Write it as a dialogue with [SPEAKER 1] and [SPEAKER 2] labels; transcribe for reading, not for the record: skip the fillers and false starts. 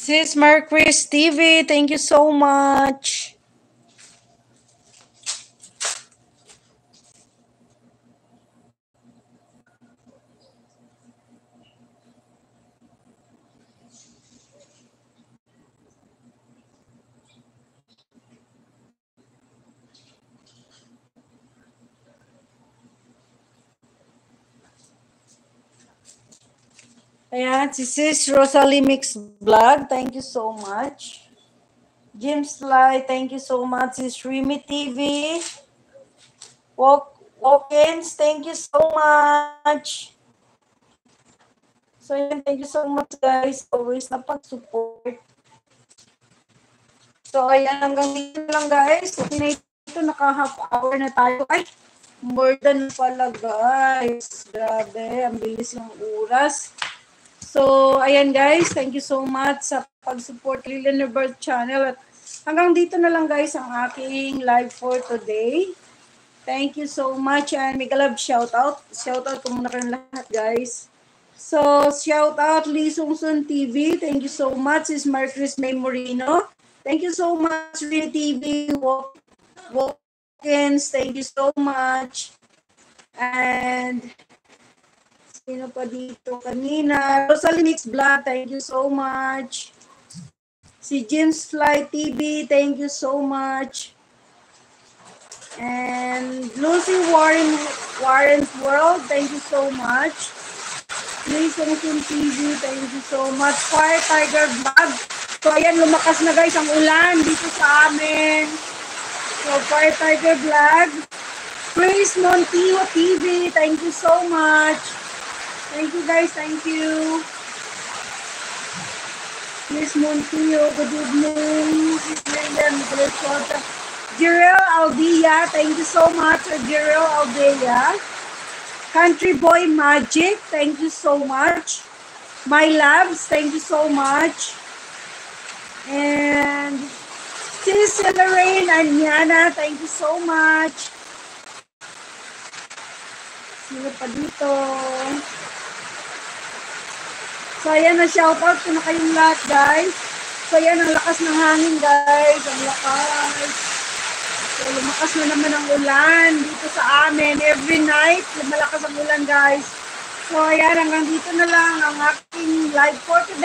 [SPEAKER 1] Sis Marquis TV, thank you so much. Ayan, si Sis Rosalie Mix Vlog, thank you so much. James Lai, thank you so much. Sis Remy TV. Walk-ins, thank you so much. So yun, thank you so much guys. Always na pag-support. So ayan, hanggang dito lang guys. Okay na ito, naka-half hour na tayo. Ay, more than pala guys. Grabe, ang bilis ng oras. So, ayan guys, thank you so much sa pag-support Lilian Birth Channel. At hanggang dito na lang guys ang aking live for today. Thank you so much and mega love shoutout. Shoutout ko muna kayong lahat guys. So, shoutout Lee Sungsun TV. Thank you so much. Is Marquis May Moreno. Thank you so much Lee TV. Walk-ins. Thank you so much. And sino pa dito kanina? Rosalie Mix Vlog, thank you so much. Si James Fly TV, thank you so much. And Lucy Warren's World, thank you so much. Jason TV, thank you so much. Fire Tiger Vlog. So ayan, lumakas na guys ang ulan dito sa amin. So Fire Tiger Vlog. Chris Montijo TV, thank you so much. Thank you guys, thank you. Miss Montillo, good evening. Miss Lilian Glechota. Jirel Aldea, thank you so much. Jirel Aldea. Country Boy Magic, thank you so much. My Labs, thank you so much. And Sis Lorraine and Yana, thank you so much. Sino pa dito? So, ayan, na-shoutout ko na kayong lahat, guys. So, ayan, ang lakas ng hangin, guys. Ang lakas. So, lumakas na naman ang ulan dito sa amin. Every night, malakas ang ulan, guys. So, ayan, hanggang dito na lang ang aking live for today.